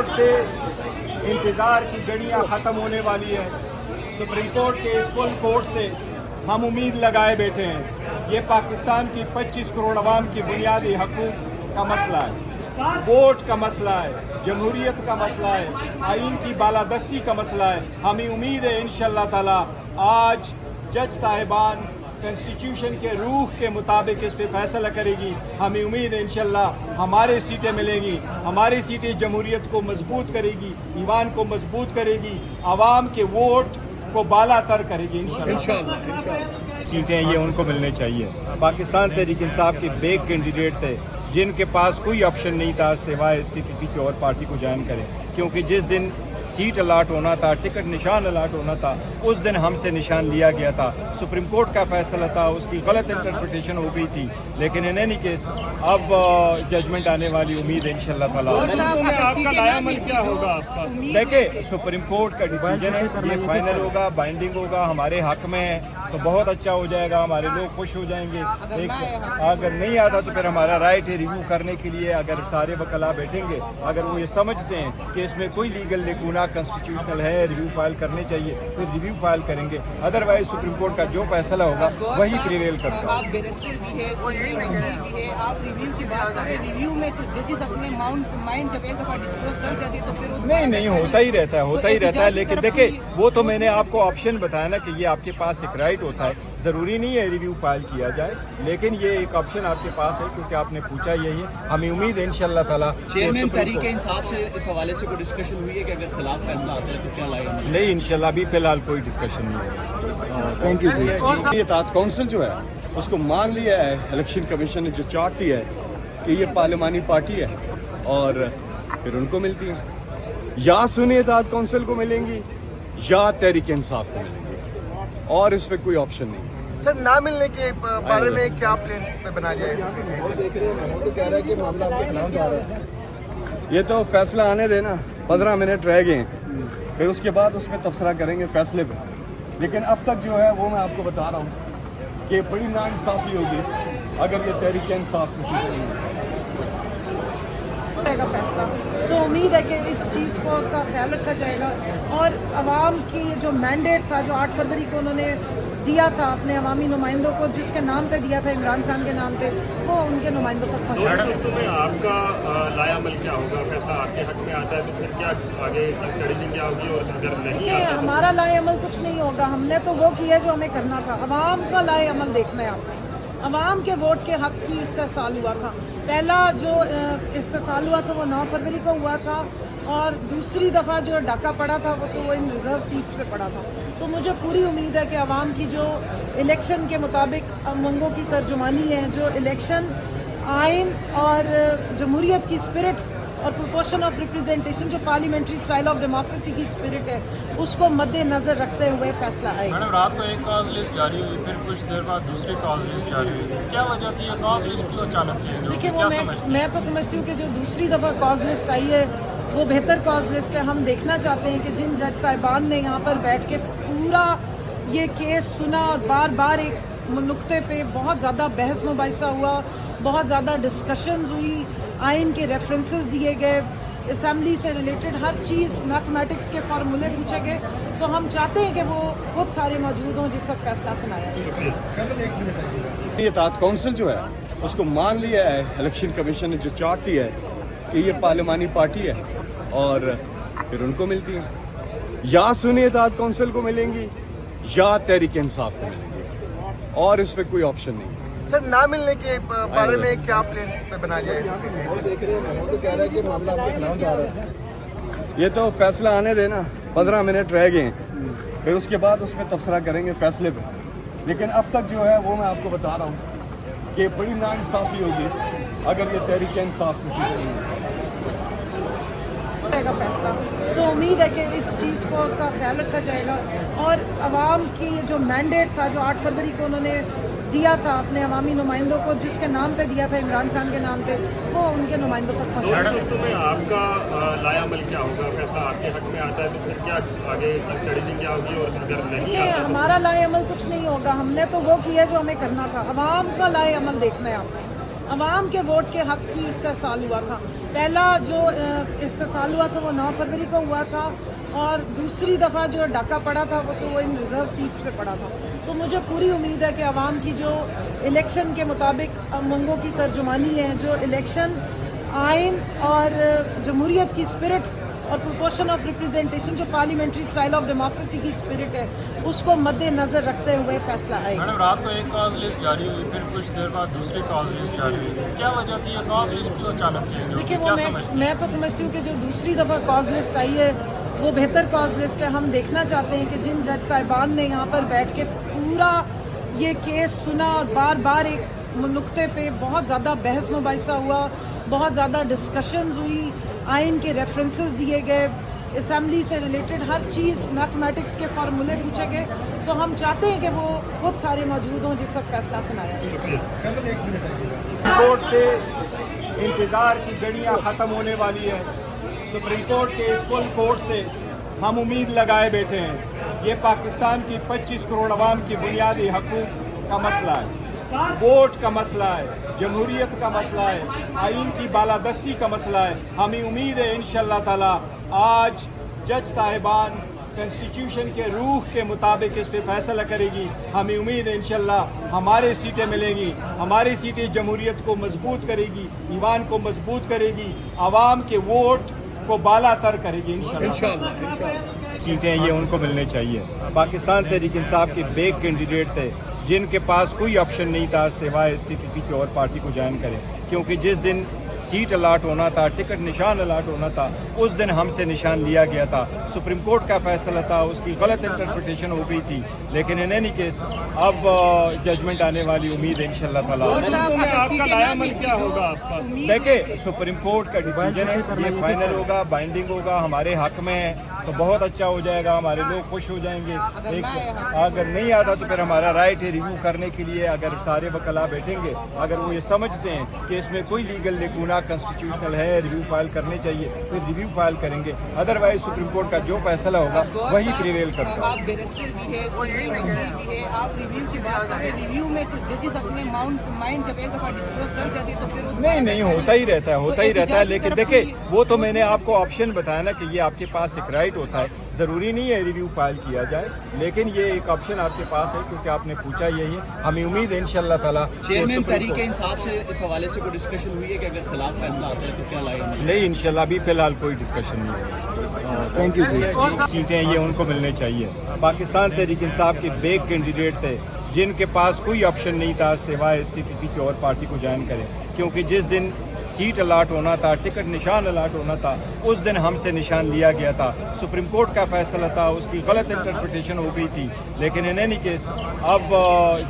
Court से इंतज़ार की घड़ियाँ ख़त्म होने वाली है। सुप्रीम कोर्ट के इस फुल कोर्ट से हम उम्मीद लगाए बैठे हैं। ये पाकिस्तान की 25 करोड़ आवाम की बुनियादी हकूक़ का मसला है, वोट का मसला है, जमहूरियत का मसला है, आइन की बालादस्ती का मसला है। हमें उम्मीद है इंशाअल्लाह ताला आज जज साहिबान कॉन्स्टिट्यूशन के रूह के मुताबिक इस पे फैसला करेगी। हमें उम्मीद है इंशाअल्लाह हमारे सीटें मिलेंगी, हमारी सीटें जमहूरियत को मजबूत करेगी, ईमान को मजबूत करेगी, आवाम के वोट को बालातर करेगी इंशाअल्लाह। सीटें ये उनको मिलने चाहिए। पाकिस्तान तहरीक इंसाफ के बेग कैंडिडेट थे जिनके पास कोई ऑप्शन नहीं था सिवाय इसके कि किसी और पार्टी को ज्वाइन करें, क्योंकि जिस दिन सीट अलाट होना था, टिकट निशान अलाट होना था, उस दिन हमसे निशान लिया गया था। सुप्रीम कोर्ट का फैसला था, उसकी गलत इंटरप्रिटेशन हो गई थी, लेकिन इन एनी केस अब जजमेंट आने वाली उम्मीद है इंशाअल्लाह ताला। आपका लायामल क्या होगा आपका? देखिए सुप्रीम कोर्ट का डिसीजन है, ये फाइनल होगा, बाइंडिंग होगा, हमारे हक में है तो बहुत अच्छा हो जाएगा, हमारे लोग खुश हो जाएंगे। अगर नहीं आता तो फिर हमारा राइट है रिव्यू करने के लिए। अगर सारे वकला बैठेंगे, अगर वो ये समझते हैं कि इसमें कोई लीगल लेकुना कॉन्स्टिट्यूशनल है, रिव्यू फाइल करने चाहिए, तो रिव्यू फाइल करेंगे। अदरवाइज सुप्रीम कोर्ट का जो फैसला होगा वही प्रिवेल करता आप बैरिस्टर भी है, सीनियर वकील भी है, आप रिव्यू की बात कर रहे हैं। रिव्यू में तो जजेस अपने माइंड जब एक दफा डिस्क्लोज कर जाते हैं तो फिर नहीं होता ही रहता है। लेकिन देखिए वो तो मैंने आपको ऑप्शन बताया ना कि ये आपके पास एक राइट होता है, ज़रूरी नहीं है रिव्यू फाइल किया जाए, लेकिन ये एक ऑप्शन आपके पास है क्योंकि आपने पूछा यही है। हमें उम्मीद है इंशाअल्लाह ताला। चेयरमैन तहरीक इंसाफ से इस हवाले से कोई डिस्कशन हुई है कि अगर खिलाफ फैसला आता है तो क्या लाएगा? नहीं, इंशाअल्लाह अभी फिलहाल कोई डिस्कशन नहीं है। थैंक यू जी। ये तात काउंसिल जो है उसको मान लिया है इलेक्शन कमीशन ने जो चार्ट दिया है कि ये पार्लिमानी पार्टी है और फिर उनको मिलती है, या सुनिए तात काउंसिल को मिलेंगी या तहरीक इंसाफ को मिलेंगी, और इस पर कोई ऑप्शन नहीं। सर ना मिलने के बारे में क्या प्लान पे बना जाएगा? देख रहे हैं तो कह रहा है कि मामला आपके खिलाफ जा रहा है। ये तो फैसला आने देना, 15 मिनट रह गए हैं, फिर उसके बाद उसमें तबसरा करेंगे फैसले पे। लेकिन अब तक जो है वो मैं आपको बता रहा हूँ कि बड़ी नाइंसाफ़ी होगी अगर ये तहरीक इंसाफ का फैसला। सो उम्मीद है कि इस चीज़ को का ख्याल रखा जाएगा और आवाम की जो मैंडेट था जो 8 फरवरी को उन्होंने दिया था अपने अवामी नुमाइंदों को, जिसके नाम पे दिया था इमरान खान के नाम पे, वो उनके नुमाइंदों तक पहुँचा। में आपका लायामल क्या होगा? फैसला आपके हक में आता है तो फिर क्या आगे की स्ट्रेटजी क्या होगी, और अगर नहीं आता तो? हमारा लाएअमल कुछ नहीं होगा, हमने तो वो किया जो हमें करना था। अवाम का लाएअमल देखना है आपको। अवाम के वोट के हक की इस्तेसाल हुआ था। पहला जो इस्तेसाल हुआ था वो 9 फरवरी को हुआ था, और दूसरी दफ़ा जो डाका पड़ा था वो तो वो इन रिज़र्व सीट्स पे पड़ा था। तो मुझे पूरी उम्मीद है कि अवाम की जो इलेक्शन के मुताबिक मंगों की तर्जुमानी है, जो इलेक्शन आइन और जमहूरियत की स्पिरिट और प्रोपोर्शन ऑफ रिप्रेजेंटेशन, जो पार्लियामेंट्री स्टाइल ऑफ डेमोक्रेसी की स्पिरिट है, उसको मद्देनज़र रखते हुए फैसला आएगा। मैडम रात को एक कॉज लिस्ट जारी हुई, फिर कुछ देर बाद दूसरी कॉज लिस्ट जारी हुई, क्या वजह थी? कॉज लिस्ट क्यों अचानक चेंज हो? देखिए वो मैं तो समझती हूँ कि जो दूसरी दफ़ा कॉज लिस्ट आई है वो बेहतर कॉज लिस्ट है। हम देखना चाहते हैं कि जिन जज साहिबान ने यहाँ पर बैठ के पूरा ये केस सुना और बार बार एक नुक्ते पे बहुत ज़्यादा बहस मुबाहिसा हुआ, बहुत ज़्यादा डिस्कशंस हुई, आइन के रेफरेंसेस दिए गए, असम्बली से रिलेटेड हर चीज़, मैथमेटिक्स के फार्मूले पूछे गए, तो हम चाहते हैं कि वो खुद सारे मौजूद हों जिस वक्त फैसला सुनाया जाए। ये तात काउंसिल जो है उसको मान लिया है इलेक्शन कमीशन ने जो चार्ट दिया है कि ये पार्लिमानी पार्टी है और फिर उनको मिलती है, या सुनिए तात काउंसिल को मिलेंगी या तहरीक इंसाफ को मिलेंगी, और इस पर कोई ऑप्शन नहीं। सर ना मिलने के बारे में क्या प्लान पे बना जाएगा? देख रहे हैं तो कह रहा है कि मामला आपके खिलाफ जा रहा है। ये तो फैसला आने देना, 15 मिनट रह गए हैं, फिर उसके बाद उसमें तबसरा करेंगे फैसले पे। लेकिन अब तक जो है वो मैं आपको बता रहा हूँ कि बड़ी नाइंसाफ़ी होगी अगर ये तहरीक इंसाफ का फैसला। सो उम्मीद है कि इस चीज़ को का ख्याल रखा जाएगा और आवाम की जो मैंडेट था जो 8 फरवरी को उन्होंने दिया था अपने अवामी नुमाइंदों को, जिसके नाम पे दिया था इमरान खान के नाम पे, वो उनके नुमाइंदों तक पहुँचा। में आपका लायामल क्या होगा? फैसला आपके हक में आता है तो फिर क्या आगे की स्ट्रेटजी क्या होगी, और अगर नहीं आता? हमारा लाएअमल कुछ नहीं होगा, हमने तो वो किया जो हमें करना था। अवाम का लाएअमल देखना है आपको। अवाम के वोट के हक की इस्तेसाल हुआ था। पहला जो इस्तेसाल हुआ था वो 9 फरवरी को हुआ था, और दूसरी दफ़ा जो डाका पड़ा था वो तो वो इन रिज़र्व सीट्स पे पड़ा था। तो मुझे पूरी उम्मीद है कि अवाम की जो इलेक्शन के मुताबिक मंगों की तर्जुमानी है, जो इलेक्शन आइन और जमहूरियत की स्पिरिट और प्रोपोर्शन ऑफ रिप्रेजेंटेशन, जो पार्लियामेंट्री स्टाइल ऑफ डेमोक्रेसी की स्पिरिट है, उसको मद्देनज़र रखते हुए फैसला आएगा। मैडम, रात को एक कॉज लिस्ट जारी हुई, फिर कुछ देर बाद दूसरी कॉज लिस्ट जारी हुई, क्या वजह थी? ये कॉज लिस्ट क्यों अचानक चेंज हुई? देखिए, क्या वो समझती हैं? मैं तो समझती हूँ कि जो दूसरी दफ़ा कॉज लिस्ट आई है वो बेहतर कॉज लिस्ट है। हम देखना चाहते हैं कि जिन जज साहिबान ने यहाँ पर बैठ के पूरा ये केस सुना और बार बार एक नुक्ते पे बहुत ज़्यादा बहस मुबाहिसा हुआ, बहुत ज़्यादा डिस्कशंस हुई, आइन के रेफरेंसेस दिए गए, असम्बली से रिलेटेड हर चीज़, मैथमेटिक्स के फार्मूले पूछे गए, तो हम चाहते हैं कि वो खुद सारे मौजूद हों जिस वक्त फैसला सुनाया जाए। कोर्ट से इंतज़ार की घड़ियाँ ख़त्म होने वाली है। सुप्रीम कोर्ट के इस फुल कोर्ट से हम उम्मीद लगाए बैठे हैं। ये पाकिस्तान की 25 करोड़ आवाम की बुनियादी हकूक़ का मसला है, वोट का मसला है, जमहूरियत का मसला है, आइन की बालादस्ती का मसला है। हमें उम्मीद है इंशाअल्लाह ताला आज जज साहिबान कॉन्स्टिट्यूशन के रूह के मुताबिक इस पे फैसला करेगी। हमें उम्मीद है इंशाअल्लाह हमारे सीटें मिलेंगी, हमारी सीटें जमहूरियत को मजबूत करेगी, ईमान को मजबूत करेगी, आवाम के वोट को बाला तर करेगी इंशाअल्लाह। सीटें ये उनको मिलनी चाहिए। पाकिस्तान तहरीक इंसाफ के बेग कैंडिडेट थे जिनके पास कोई ऑप्शन नहीं था सिवाय इसके कि किसी और पार्टी को ज्वाइन करें, क्योंकि जिस दिन सीट अलाट होना था, टिकट निशान अलाट होना था, उस दिन हमसे निशान लिया गया था। सुप्रीम कोर्ट का फैसला था, उसकी गलत इंटरप्रिटेशन हो गई थी, लेकिन इन एनी केस अब जजमेंट आने वाली उम्मीद है इंशाअल्लाह ताला। आपका लायामल क्या होगा आपका? देखिए, सुप्रीम कोर्ट का डिसीजन है, ये फाइनल होगा, बाइंडिंग होगा, हमारे हक में है तो बहुत अच्छा हो जाएगा, हमारे लोग खुश हो जाएंगे। अगर नहीं आता तो फिर हमारा राइट है रिव्यू करने के लिए। अगर सारे वकला बैठेंगे, अगर वो ये समझते हैं कि इसमें कोई लीगल लेकुना कॉन्स्टिट्यूशनल है, रिव्यू फाइल करने चाहिए, तो रिव्यू फाइल करेंगे। अदरवाइज सुप्रीम कोर्ट का जो फैसला होगा वही प्रिवेल करता है। आप बैरिस्टर भी है, सीनियर वकील भी है, आप रिव्यू की बात कर रहे हैं। रिव्यू में तो जजेस अपने माइंड जब एक दफा डिस्क्लोज कर जाते तो फिर नहीं होता ही रहता है, होता ही रहता है। लेकिन देखिए, वो तो मैंने आपको ऑप्शन बताया ना कि ये आपके पास एक राइट होता है, ज़रूरी नहीं है रिव्यू फाइल किया जाए, लेकिन ये एक ऑप्शन आपके पास है क्योंकि आपने पूछा यही है। हमें उम्मीद है इंशाअल्लाह ताला। चेयरमैन तहरीक इंसाफ से इस हवाले से कोई डिस्कशन हुई है कि अगर खिलाफ फैसला आता है तो क्या लाएगा? नहीं, इंशाल्लाह अभी फिलहाल कोई डिस्कशन नहीं है। थैंक यू जी। सीटें ये उनको मिलनी चाहिए। पाकिस्तान तहरीक इंसाफ के बेग कैंडिडेट थे जिनके पास कोई ऑप्शन नहीं था सिवाय इसके कि किसी और पार्टी को ज्वाइन करें, क्योंकि जिस दिन सीट अलाट होना था, टिकट निशान अलाट होना था, उस दिन हमसे निशान लिया गया था। सुप्रीम कोर्ट का फैसला था, उसकी गलत इंटरप्रिटेशन हो गई थी, लेकिन इन एनी केस अब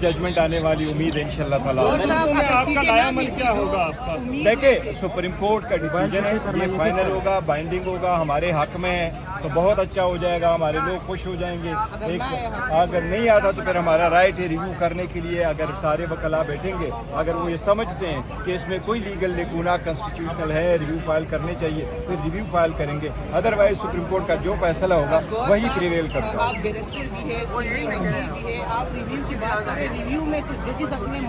जजमेंट आने वाली उम्मीद है इंशाअल्लाह ताला। आपका लायामल क्या होगा आपका? देखिए, सुप्रीम कोर्ट का डिसीजन है, ये फाइनल होगा, बाइंडिंग होगा, हमारे हक में है तो बहुत अच्छा हो जाएगा, हमारे लोग खुश हो जाएंगे। अगर नहीं आता तो फिर हमारा राइट है रिव्यू करने के लिए। अगर सारे वकला बैठेंगे, अगर वो ये समझते हैं कि इसमें कोई लीगल लेकुना कॉन्स्टिट्यूशनल है, रिव्यू फाइल करने चाहिए, तो रिव्यू फाइल करेंगे। अदरवाइज सुप्रीम कोर्ट का जो फैसला होगा वही प्रिवेल करता है। आप बैरिस्टर भी है, सीनियर वकील भी है, आप रिव्यू की बात कर रहे हैं। रिव्यू में तो जजेस अपने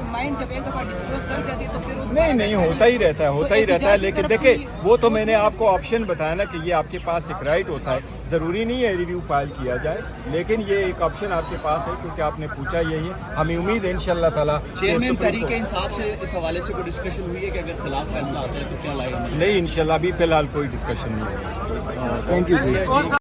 माइंड जब एक दफा डिस्क्लोज कर जाते तो फिर नहीं होता ही रहता है, होता ही रहता है। लेकिन देखिए, वो तो मैंने आपको ऑप्शन बताया ना कि ये आपके पास एक राइट होता है, ज़रूरी नहीं है रिव्यू फाइल किया जाए, लेकिन ये एक ऑप्शन आपके पास है क्योंकि आपने पूछा यही है। हमें उम्मीद है इंशाअल्लाह ताला। चेयरमैन तहरीक इंसाफ से इस हवाले से कोई डिस्कशन हुई है कि अगर खिलाफ फैसला आता है तो क्या लाएगा? नहीं, इंशाल्लाह अभी फिलहाल कोई डिस्कशन नहीं है। Thank you ji.